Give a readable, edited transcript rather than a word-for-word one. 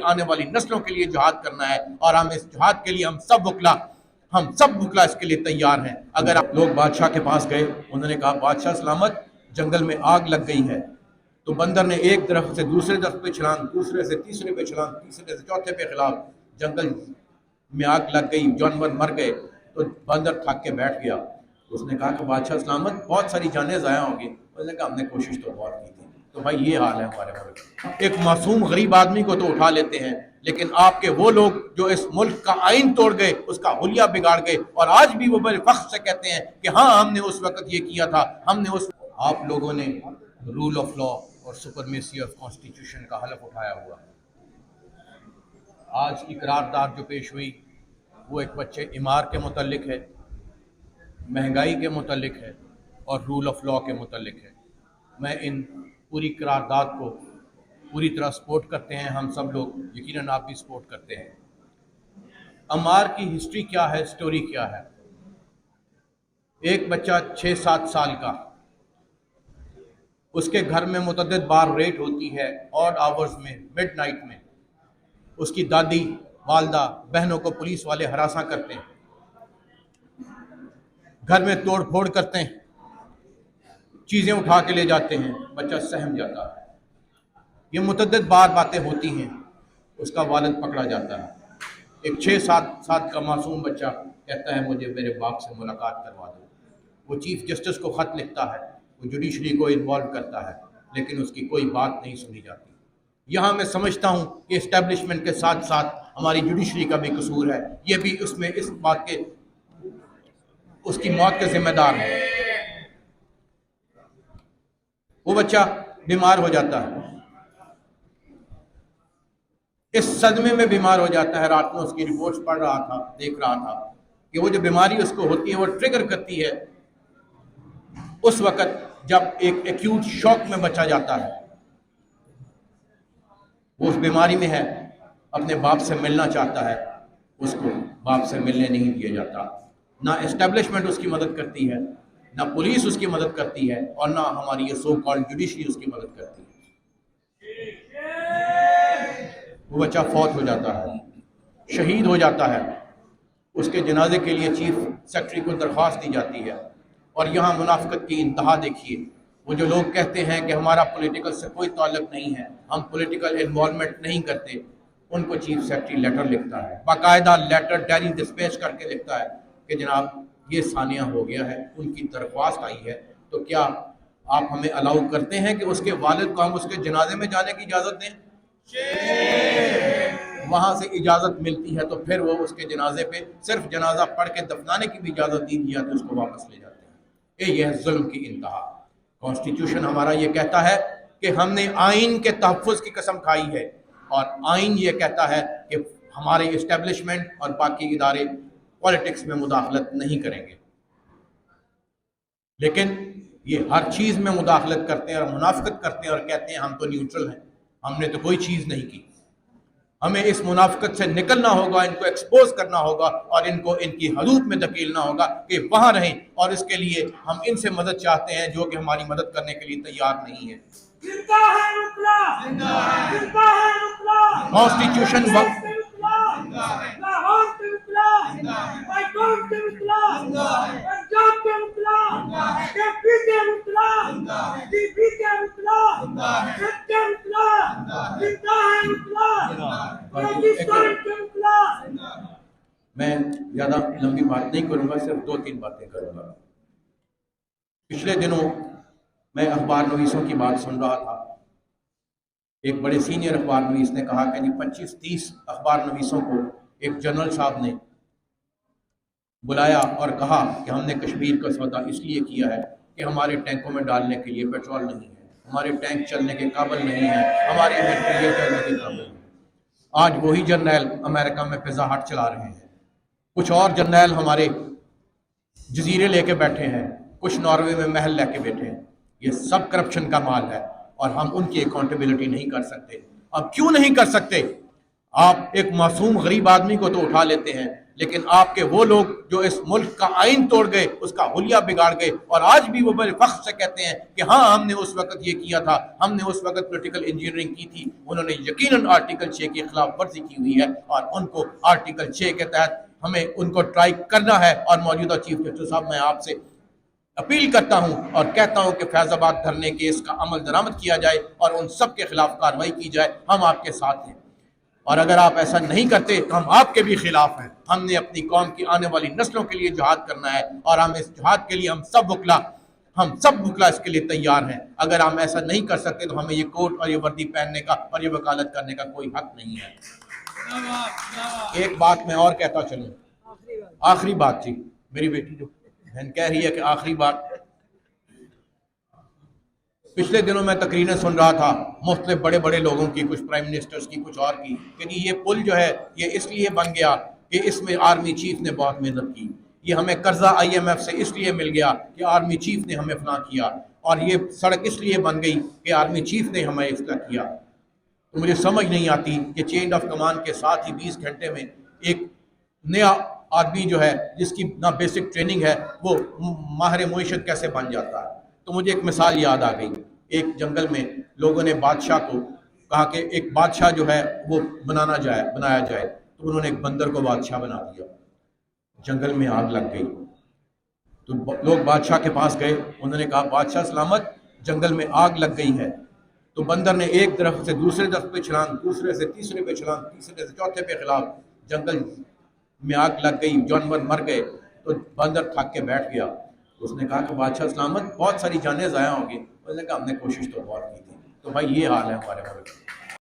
आने वाली नस्लों के लिए जिहाद करना है, और हम इस जिहाद के लिए हम सब वकला इसके लिए तैयार हैं। अगर आप लोग बादशाह के पास गए, उन्होंने कहा बादशाह सलामत, जंगल में आग लग गई है। तो बंदर ने एक दरख्त से दूसरे दरख्त पे छलांग, दूसरे से तीसरे पे छलांग, तीसरे से चौथे पे खिलाफ, जंगल में आग लग गई, जानवर मर गए। तो बंदर थक के बैठ गया। उसने कहा कि बादशाह सलामत, बहुत सारी जानें ज़ाया होंगी। उसने कहा हमने कोशिश तो बहुत की थी। तो भाई ये हाल है हमारे मुल्क। एक मासूम गरीब आदमी को तो उठा लेते हैं, लेकिन आपके वो लोग जो इस मुल्क का आइन तोड़ गए, उसका हुलिया बिगाड़ गए, और आज भी वो बड़े फख्र से कहते हैं कि हाँ हमने उस वक्त ये किया था, हमने उस। आप लोगों ने रूल ऑफ लॉ और सुपरमेसी ऑफ कॉन्स्टिट्यूशन का हलफ उठाया हुआ। आज की करारदाद जो पेश हुई वो एक बच्चे इमार के मुतल्लिक है, महंगाई के मुतल्लिक है, और रूल ऑफ लॉ के मुतल्लिक है। मैं इन पूरी करारदाद को पूरी तरह सपोर्ट करते हैं, हम सब लोग, यकीनन आप भी सपोर्ट करते हैं। अमार की हिस्ट्री क्या है, स्टोरी क्या है? एक बच्चा 6-7 साल का, उसके घर में मुतअद्दिद बार रेड होती है, ऑड आवर्स में, मिडनाइट में। उसकी दादी, वालदा, बहनों को पुलिस वाले हरासा करते हैं, घर में तोड़ फोड़ करते हैं, चीज़ें उठा के ले जाते हैं, बच्चा सहम जाता है। ये मुतअद्दिद बार बातें होती हैं, उसका वालिद पकड़ा जाता है। एक 6-7 साल का मासूम बच्चा कहता है मुझे मेरे बाप से मुलाकात करवा दो। वो चीफ जस्टिस को ख़त लिखता है, वो जुडिशरी को इन्वॉल्व करता है, लेकिन उसकी कोई बात नहीं सुनी जाती। यहाँ मैं समझता हूँ कि इस्टेब्लिशमेंट के साथ साथ हमारी जुडिशरी का भी कसूर है, ये भी उसमें इस बात के उसकी मौत के जिम्मेदार है। वो बच्चा बीमार हो जाता है, इस सदमे में बीमार हो जाता है। रात में उसकी रिपोर्ट्स पढ़ रहा था, देख रहा था कि वो जो बीमारी उसको होती है वो ट्रिगर करती है उस वक़्त जब एक एक्यूट शॉक में बचा जाता है। वो उस बीमारी में है, अपने बाप से मिलना चाहता है, उसको बाप से मिलने नहीं दिया जाता। ना एस्टेब्लिशमेंट उसकी मदद करती है, ना पुलिस उसकी मदद करती है, और ना हमारी ये सो कॉल्ड जुडिशरी उसकी मदद करती है। वो बच्चा फौत हो जाता है, शहीद हो जाता है। उसके जनाजे के लिए चीफ सेक्रेटरी को दरख्वास्त दी जाती है, और यहाँ मुनाफिकत की इंतहा देखिए। वो जो लोग कहते हैं कि हमारा पॉलिटिकल से कोई ताल्लुक नहीं है, हम पॉलिटिकल इन्वॉल्वमेंट नहीं करते, उनको चीफ सेक्रेटरी लेटर लिखता है, बाकायदा लेटर डायरी डिस्पैच करके लिखता है कि जनाब ये सानिया हो गया है, उनकी दरख्वास्त आई है, तो क्या आप हमें अलाउ करते हैं कि उसके वालिद को हम उसके जनाजे में जाने की इजाज़त दें? वहाँ से इजाज़त मिलती है तो फिर वो उसके जनाजे पे सिर्फ जनाजा पढ़ के दफनाने की भी इजाज़त दी जाती है, उसको वापस ले जाते हैं। ये है जुल्म की इंतहा। कॉन्स्टिट्यूशन हमारा ये कहता है कि हमने आइन के तहफ़्फ़ुज़ की कसम खाई है, और आइन ये कहता है कि हमारे इस्टेब्लिशमेंट और बाकी इदारे पॉलिटिक्स में मुदाखलत नहीं करेंगे। लेकिन ये हर चीज़ में मुदाखलत करते हैं और मुनाफिकत करते हैं और कहते हैं हम तो न्यूट्रल हैं, हमने तो कोई चीज़ नहीं की। हमें इस मुनाफिकत से निकलना होगा, इनको एक्सपोज करना होगा, और इनको इनकी हदूद में धकेलना होगा कि वहाँ रहें। और इसके लिए हम इनसे मदद चाहते हैं जो कि हमारी मदद करने के लिए तैयार नहीं है। कॉन्स्टिट्यूशन मैं ज़्यादा लंबी बात नहीं करूँगा, सिर्फ 2-3 बातें करूँगा। पिछले दिनों मैं अखबार नवीसों की बात सुन रहा था। एक बड़े सीनियर अखबार नवीस ने कहा कि 25-30 अखबार नवीसों को एक जनरल साहब ने बुलाया और कहा कि हमने कश्मीर का सौदा इसलिए किया है कि हमारे टैंकों में डालने के लिए पेट्रोल नहीं है, हमारे टैंक चलने के काबिल नहीं है, हमारी मिलिट्री चलने के काबिल नहीं है। आज वही जर्नैल अमेरिका में पिज़्ज़ा हट चला रहे हैं, कुछ और जर्नैल हमारे जजीरे लेके बैठे हैं, कुछ नॉर्वे में महल लेके बैठे हैं। ये सब करप्शन का माल है, और हम उनकी अकाउंटेबिलिटी नहीं कर सकते। अब क्यों नहीं कर सकते? आप एक मासूम गरीब आदमी को तो उठा लेते हैं, لیکن آپ کے وہ لوگ جو اس ملک کا آئین توڑ گئے، اس کا حلیہ بگاڑ گئے، اور آج بھی وہ بڑے فخر سے کہتے ہیں کہ ہاں ہم نے اس وقت یہ کیا تھا، ہم نے اس وقت پولیٹیکل انجینئرنگ کی تھی، انہوں نے یقیناً آرٹیکل 6 کی خلاف ورزی کی ہوئی ہے، اور ان کو آرٹیکل 6 کے تحت ہمیں ان کو ٹرائی کرنا ہے۔ اور موجودہ چیف جسٹس صاحب، میں آپ سے اپیل کرتا ہوں اور کہتا ہوں کہ فیض آباد دھرنے کیس کا عمل درآمد کیا جائے اور ان سب کے خلاف کارروائی کی جائے، ہم آپ کے ساتھ ہیں، اور اگر آپ ایسا نہیں کرتے تو ہم آپ کے بھی خلاف ہیں۔ ہم نے اپنی قوم کی آنے والی نسلوں کے لیے جہاد کرنا ہے، اور ہم اس جہاد کے لیے ہم سب وکلا اس کے لیے تیار ہیں۔ اگر ہم ایسا نہیں کر سکتے تو ہمیں یہ کوٹ اور یہ وردی پہننے کا اور یہ وکالت کرنے کا کوئی حق نہیں ہے۔ ایک بات میں اور کہتا چلوں، آخری بات تھی، میری بیٹی جو بہن کہہ رہی ہے کہ آخری بات، پچھلے دنوں میں تقریریں سن رہا تھا مختلف بڑے بڑے لوگوں کی، کچھ پرائم منسٹرز کی، کچھ اور کی، کہ یہ پل جو ہے یہ اس لیے بن گیا کہ اس میں آرمی چیف نے بہت محنت کی، یہ ہمیں قرضہ IMF سے اس لیے مل گیا کہ آرمی چیف نے ہمیں فلاں کیا، اور یہ سڑک اس لیے بن گئی کہ آرمی چیف نے ہمیں اس طرح کیا۔ تو مجھے سمجھ نہیں آتی کہ چین آف کمان کے ساتھ ہی 20 گھنٹے میں ایک نیا آدمی جو ہے جس کی نہ بیسک ٹریننگ ہے وہ ماہر معیشت کیسے بن جاتا ہے۔ تو مجھے ایک مثال یاد آ گئی، ایک جنگل میں لوگوں نے بادشاہ کو کہا کہ ایک بادشاہ جو ہے وہ بنایا جائے، تو انہوں نے ایک بندر کو بادشاہ بنا دیا، جنگل میں آگ لگ گئی، تو لوگ بادشاہ کے پاس گئے، انہوں نے کہا بادشاہ سلامت، جنگل میں آگ لگ گئی ہے، تو بندر نے ایک درخت سے دوسرے درخت پہ چھلانگ، دوسرے سے تیسرے پہ چھلانگ، تیسرے سے چوتھے پہ خلاف، جنگل میں آگ لگ گئی، جانور مر گئے، تو بندر تھک کے بیٹھ گیا۔ اس نے کہا کہ بادشاہ سلامت، بہت ساری جانیں ضائع ہوں گی، اس نے کہا ہم نے کوشش تو بہت کی تھی۔ تو بھائی یہ حال ہے ہمارے ملک میں۔